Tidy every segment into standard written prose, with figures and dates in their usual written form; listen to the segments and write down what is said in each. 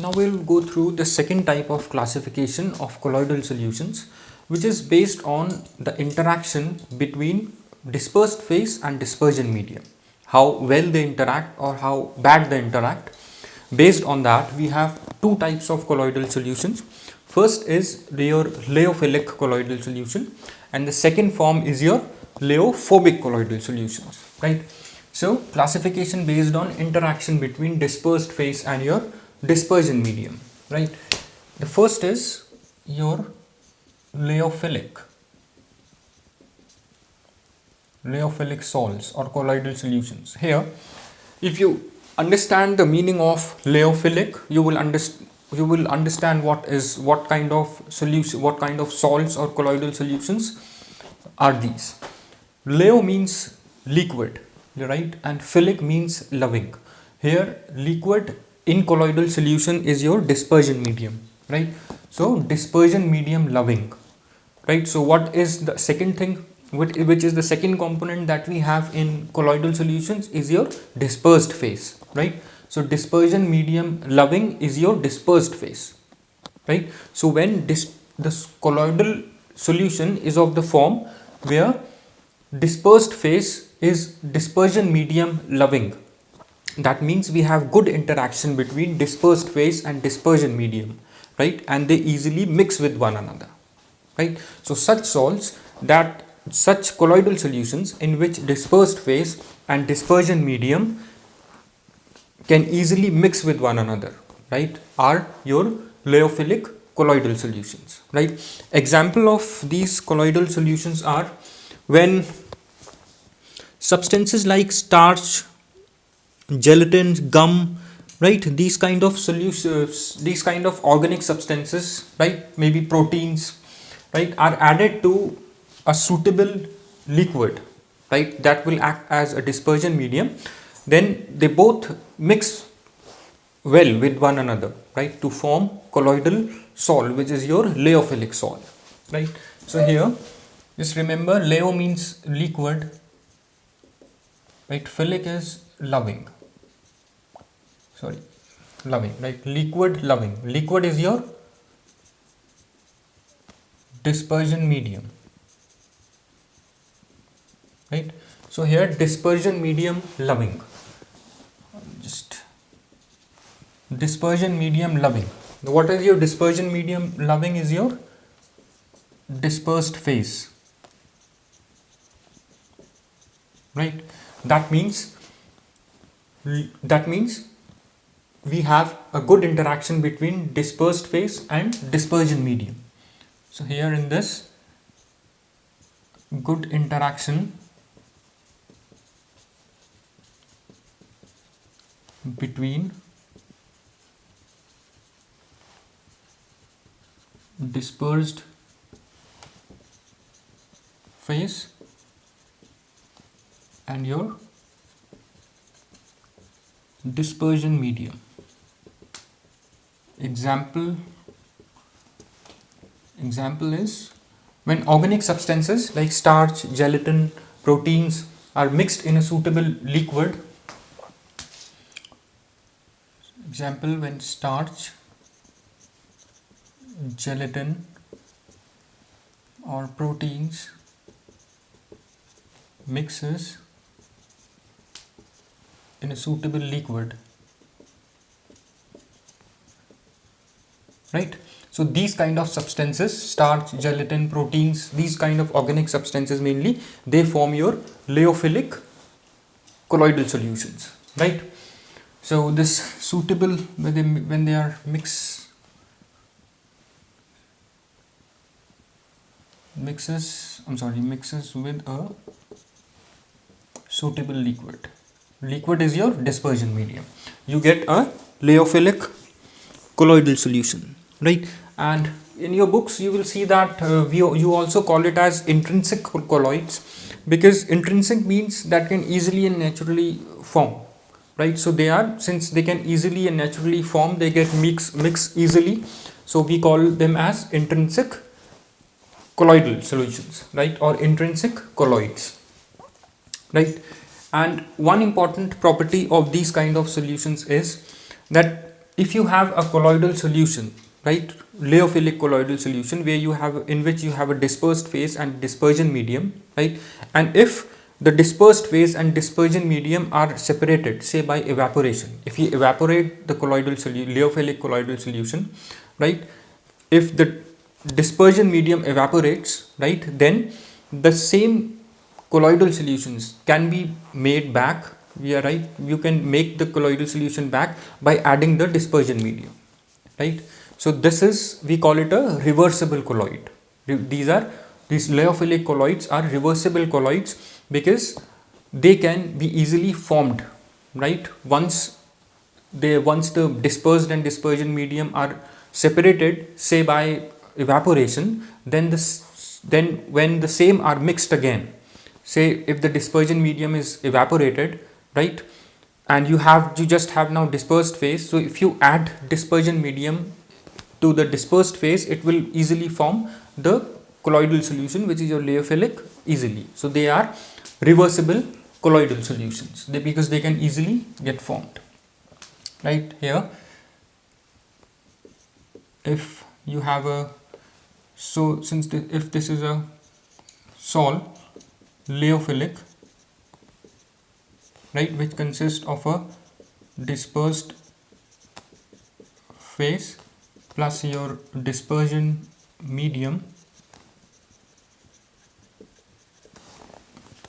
Now we'll go through the second type of classification of colloidal solutions, which is based on the interaction between dispersed phase and dispersion medium. How well they interact or how bad they interact. Based on that, we have two types of colloidal solutions. First is your lyophilic colloidal solution, and the second form is your lyeophobic colloidal solutions, right? So classification based on interaction between dispersed phase and your dispersion medium, right? The first is your lyophilic salts or colloidal solutions. Here, if you understand the meaning of lyophilic, you will understand what kind of solution, what kind of salts or colloidal solutions are these. Leo means liquid, right, and philic means loving. Here, liquid in colloidal solution is your dispersion medium, right? So dispersion medium loving, right? So what is the second thing, which is the second component that we have in colloidal solutions, is your dispersed phase, right? So dispersion medium loving is your dispersed phase, right? So when this colloidal solution is of the form where dispersed phase is dispersion medium loving, that means we have good interaction between dispersed phase and dispersion medium, right? And they easily mix with one another, right? So such colloidal solutions in which dispersed phase and dispersion medium can easily mix with one another, right, are your lyophilic colloidal solutions, right? Example of these colloidal solutions are when substances like starch, gelatin, gum, right, these kind of solutions, these kind of organic substances, right, maybe proteins, right, are added to a suitable liquid, right, that will act as a dispersion medium, then they both mix well with one another, right, to form colloidal sol, which is your lyophilic sol, right? So here, just remember, leo means liquid, right? Philic is loving. Sorry, loving, right? Liquid, loving. Liquid is your dispersion medium, right? So here, dispersion medium loving. Just dispersion medium loving. What is your dispersion medium loving? Is your dispersed phase, right? That means we have a good interaction between dispersed phase and dispersion medium. So here in this, good interaction between dispersed phase and your dispersion medium. Example is when organic substances like starch, gelatin, proteins are mixed in a suitable liquid. Example, when starch, gelatin or proteins mixes in a suitable liquid, right? So these kind of substances, starch, gelatin, proteins, these kind of organic substances mainly, they form your lyophilic colloidal solutions, right? So this suitable, when they are mixes with a suitable liquid. Liquid is your dispersion medium. You get a lyophilic colloidal solution, right? And in your books you will see that you also call it as intrinsic colloids, because intrinsic means that can easily and naturally form, right? So they are, since they can easily and naturally form, they get mix easily, so we call them as intrinsic colloidal solutions, right, or intrinsic colloids, right? And one important property of these kind of solutions is that if you have a colloidal solution, right, lyophilic colloidal solution where you have, in which you have a dispersed phase and dispersion medium, right, and if the dispersed phase and dispersion medium are separated, say by evaporation, if you evaporate the lyophilic colloidal solution, right, if the dispersion medium evaporates, right, then the same colloidal solutions can be made back. We are right, you can make the colloidal solution back by adding the dispersion medium, right. So this is, we call it a reversible colloid. These lyophilic colloids are reversible colloids because they can be easily formed, right, once the dispersed and dispersion medium are separated, say by evaporation, then when the same are mixed again, say if the dispersion medium is evaporated, right, and you just have now dispersed phase, so if you add dispersion medium to the dispersed phase, it will easily form the colloidal solution, which is your lyophilic, easily. So they are reversible colloidal solutions, because they can easily get formed, right. Here, if you have a, so since if this is a sol lyophilic, right, which consists of a dispersed phase plus your dispersion medium,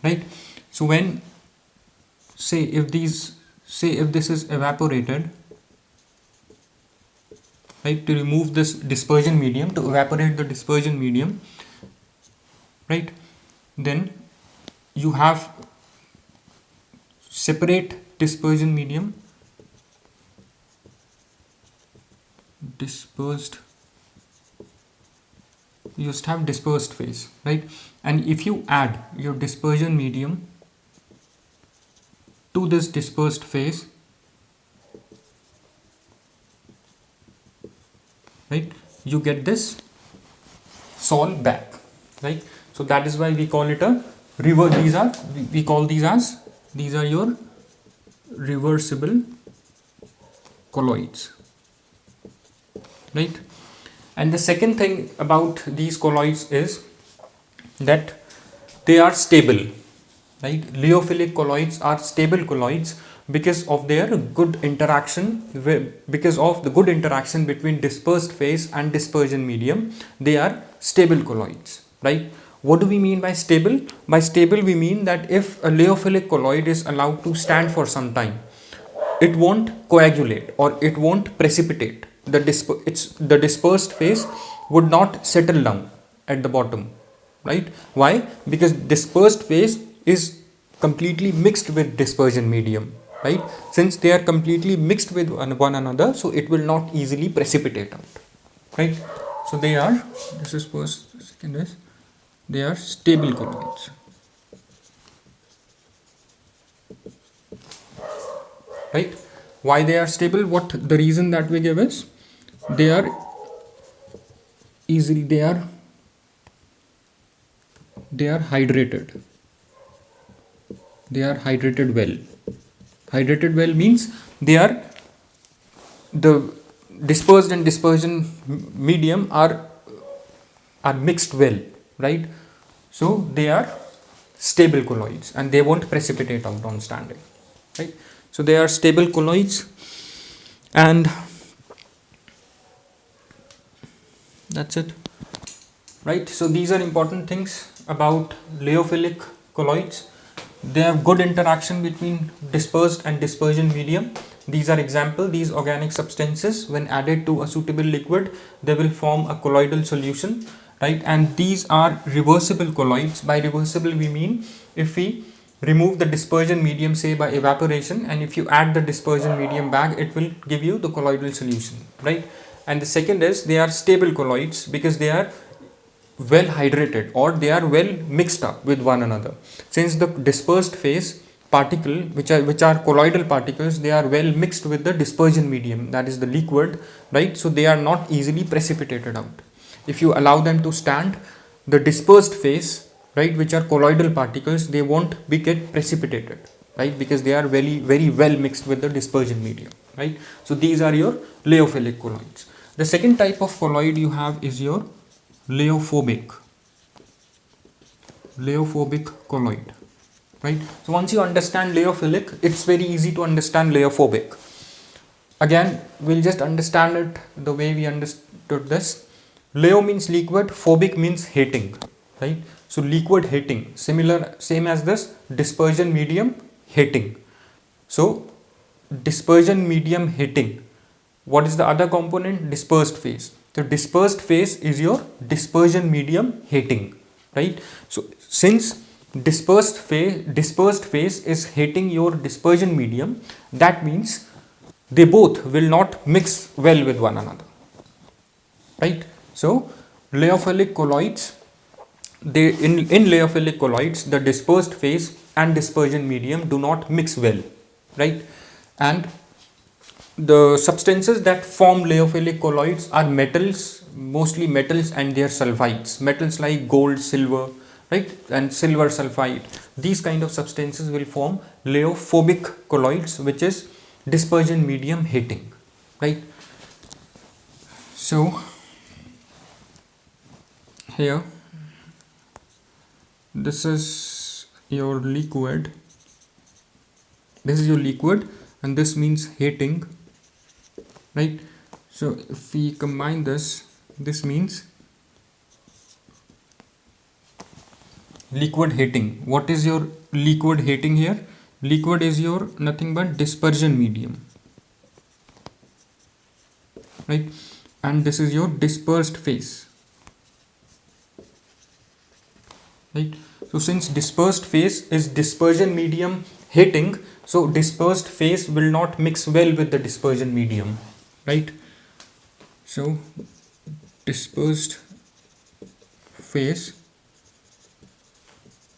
right. So when, say if this is evaporated, right, to remove this dispersion medium, to evaporate the dispersion medium, right, then you have separate dispersion medium, dispersed, you just have dispersed phase, right, and if you add your dispersion medium to this dispersed phase, right, you get this sol back, right. So that is why we call it a we call these as, these are your reversible colloids, right. And the second thing about these colloids is that they are stable, right. Lyophilic colloids are stable colloids because of their good interaction because of the good interaction between dispersed phase and dispersion medium. They are stable colloids, right. What do we mean by stable? By stable, we mean that if a lyophilic colloid is allowed to stand for some time, it won't coagulate or it won't precipitate. The dispersed phase would not settle down at the bottom, right. Why? Because dispersed phase is completely mixed with dispersion medium, right. Since they are completely mixed with one another, so it will not easily precipitate out, right. So they are, this is first, second is, they are stable colloids, right. Why they are stable? What the reason that we give is, they are easily, they are hydrated, they are hydrated well. Hydrated well means they are, the dispersed and dispersion medium are mixed well, right. So they are stable colloids and they won't precipitate out on standing, right. So they are stable colloids, and that's it, right. So these are important things about lyophilic colloids. They have good interaction between dispersed and dispersion medium. These are example, these organic substances when added to a suitable liquid, they will form a colloidal solution, right. And these are reversible colloids. By reversible, we mean if we remove the dispersion medium, say by evaporation, and if you add the dispersion medium back, it will give you the colloidal solution, right. And the second is, they are stable colloids because they are well hydrated or they are well mixed up with one another. Since the dispersed phase particle, which are colloidal particles, they are well mixed with the dispersion medium, that is the liquid, right. So they are not easily precipitated out. If you allow them to stand, the dispersed phase, right, which are colloidal particles, they won't get precipitated, right, because they are very well mixed with the dispersion medium. right? So these are your lyophilic colloids. The second type of colloid you have is your lyeophobic colloid, right? So once you understand lyophilic, it's very easy to understand lyeophobic. Again, we'll just understand it the way we understood this. Leo means liquid, phobic means hating, right? So liquid hating, same as this, dispersion medium hating. So dispersion medium hating. What is the other component? Dispersed phase. The dispersed phase is your dispersion medium hating, right? So since dispersed phase is hating your dispersion medium, that means they both will not mix well with one another, right? So lyophilic colloids, they in lyophilic colloids, the dispersed phase and dispersion medium do not mix well, right? And the substances that form lyophilic colloids are metals, mostly metals and their sulfides, metals like gold, silver, right, and silver sulfide. These kind of substances will form lyeophobic colloids, which is dispersion medium hating, right? So here this is your liquid, and this means hating, right? So if we combine this means liquid hating. What is your liquid hating here? Liquid is your nothing but dispersion medium, right? And this is your dispersed phase, right? So since dispersed phase is dispersion medium hating, so dispersed phase will not mix well with the dispersion medium, right? So dispersed phase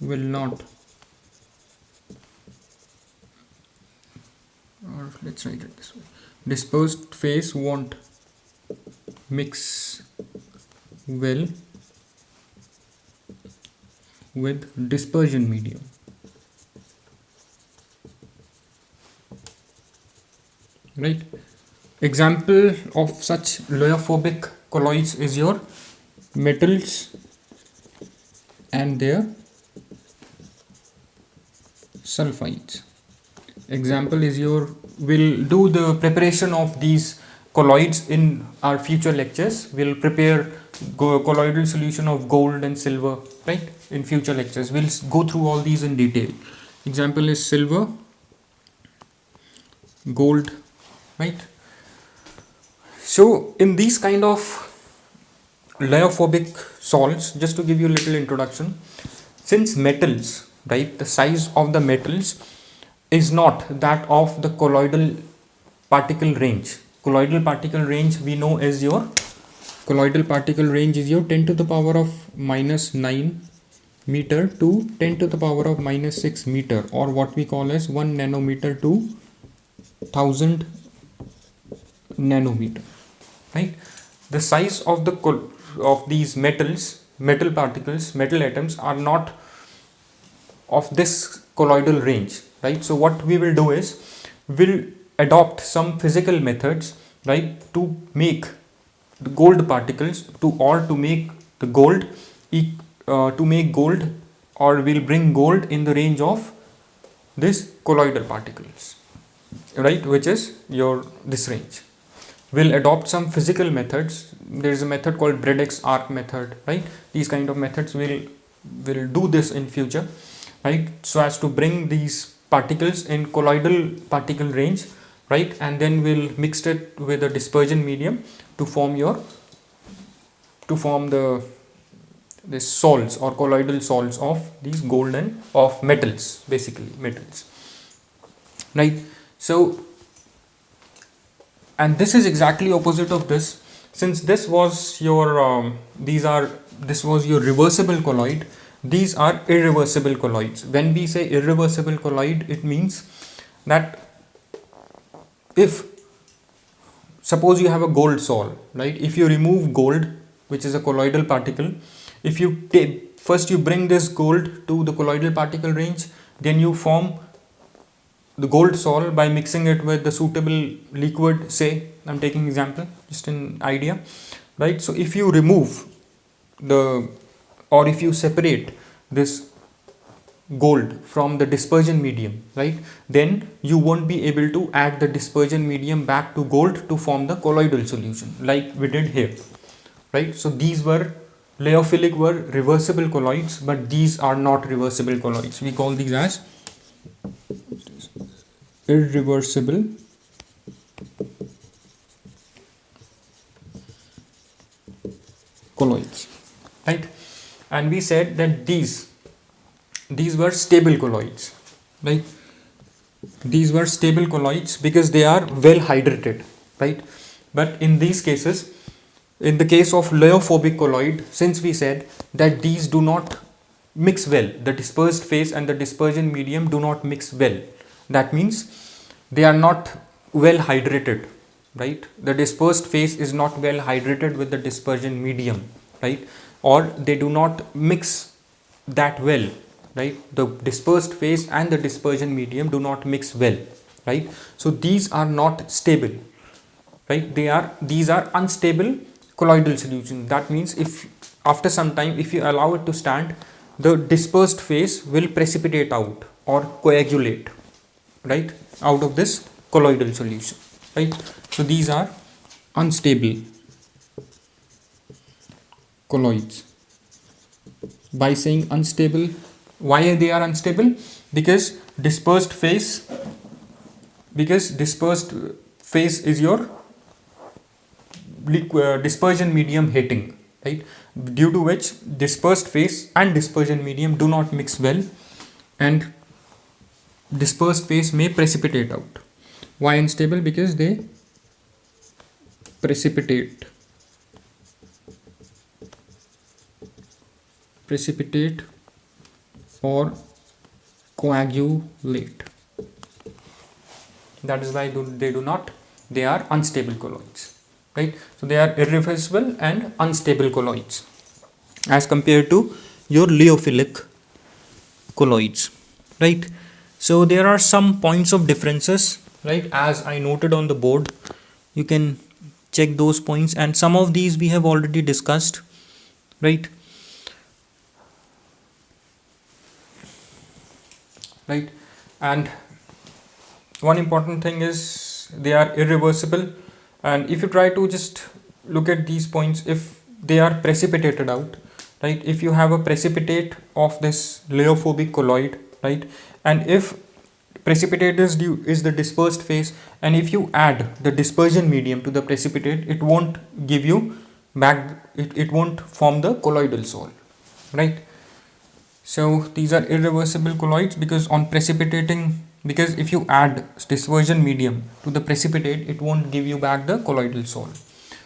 will not, or let's write it this way, dispersed phase won't mix well with dispersion medium, right? Example of such lyeophobic colloids is your metals and their sulfides. Example is your, we'll do the preparation of these colloids in our future lectures. We'll prepare colloidal solution of gold and silver, right? In future lectures we'll go through all these in detail. Example is silver, gold, right? So in these kind of lyeophobic salts, just to give you a little introduction, since metals, right, the size of the metals is not that of the colloidal particle range. Colloidal particle range we know is your, colloidal particle range is your 10 to the power of minus 9 meter to 10 to the power of minus 6 meter, or what we call as 1 nanometer to 1000 nanometer, right? The size of the of these metals, metal particles, metal atoms are not of this colloidal range, right? So what we will do is we'll adopt some physical methods, right, to make the gold particles to make the gold to make gold, or we'll bring gold in the range of this colloidal particles, right, which is your this range. We'll adopt some physical methods. There is a method called Bredik's arc method, right? These kind of methods will do this in future, right? So as to bring these particles in colloidal particle range, right? And then we'll mix it with a dispersion medium to form the salts or colloidal salts of these gold and of metals, basically metals, right? So, and this is exactly opposite of this. Since this was your this was your reversible colloid, these are irreversible colloids. When we say irreversible colloid, it means that if suppose you have a gold sol, right? If you remove gold, which is a colloidal particle, if you first you bring this gold to the colloidal particle range, then you form the gold sol by mixing it with the suitable liquid, say I'm taking example, just an idea, right? So if you remove the, or if you separate this gold from the dispersion medium, right, then you won't be able to add the dispersion medium back to gold to form the colloidal solution like we did here, right? So these were Leophilic were reversible colloids, but these are not reversible colloids. We call these as irreversible colloids, right? And we said that these were stable colloids, right? These were stable colloids because they are well hydrated, right? But in these cases, in the case of leophobic colloid, since we said that these do not mix well, the dispersed phase and the dispersion medium do not mix well, that means they are not well hydrated, right? The dispersed phase is not well hydrated with the dispersion medium, right? Or they do not mix that well, right? The dispersed phase and the dispersion medium do not mix well, right? So these are not stable, right? These are unstable colloidal solution. That means if after some time, if you allow it to stand, the dispersed phase will precipitate out or coagulate, right, out of this colloidal solution, right? So these are unstable colloids. By saying unstable, why they are unstable? Because dispersed phase is your dispersion medium heating, right? Due to which dispersed phase and dispersion medium do not mix well, and dispersed phase may precipitate out. Why unstable? Because they precipitate or coagulate. That is why they are unstable colloids, right? So they are irreversible and unstable colloids as compared to your leophilic colloids, right? So there are some points of differences, right, as I noted on the board. You can check those points, and some of these we have already discussed, right? Right, and one important thing is they are irreversible, and if you try to just look at these points, if they are precipitated out, right, if you have a precipitate of this leophobic colloid, right, and if precipitate is the dispersed phase, and if you add the dispersion medium to the precipitate, it won't give you back, it won't form the colloidal sol, right? So these are irreversible colloids because on precipitating, because if you add dispersion medium to the precipitate, it won't give you back the colloidal sol.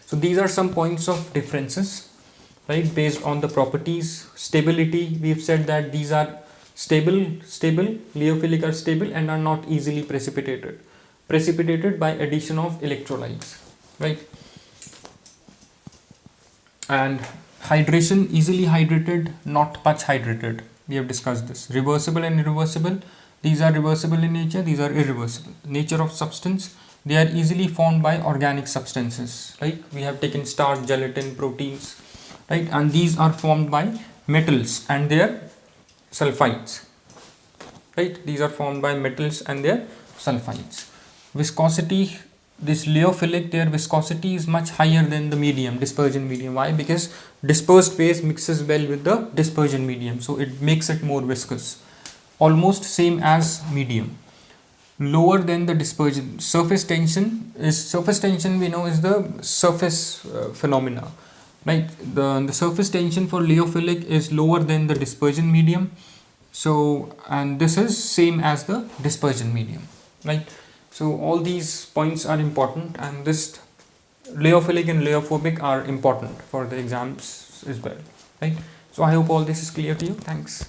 So these are some points of differences, right, based on the properties. Stability, we've said that these are stable, leophilic are stable and are not easily precipitated by addition of electrolytes, right? And hydration, easily hydrated, not much hydrated. We have discussed this. Reversible and irreversible. These are reversible in nature, these are irreversible. Nature of substance, they are easily formed by organic substances, right? We have taken starch, gelatin, proteins, right? And these are formed by metals and their sulfides, right? These are formed by metals and their sulfides. Viscosity, this leophilic, their viscosity is much higher than the medium, dispersion medium. Why? Because dispersed phase mixes well with the dispersion medium, so it makes it more viscous. Almost same as medium. Lower than the dispersion. Surface tension we know is the surface phenomena, right? The surface tension for leophilic is lower than the dispersion medium. So, and this is same as the dispersion medium, right? So all these points are important, and this leophilic and leophobic are important for the exams as well, right? So I hope all this is clear to you. Thanks.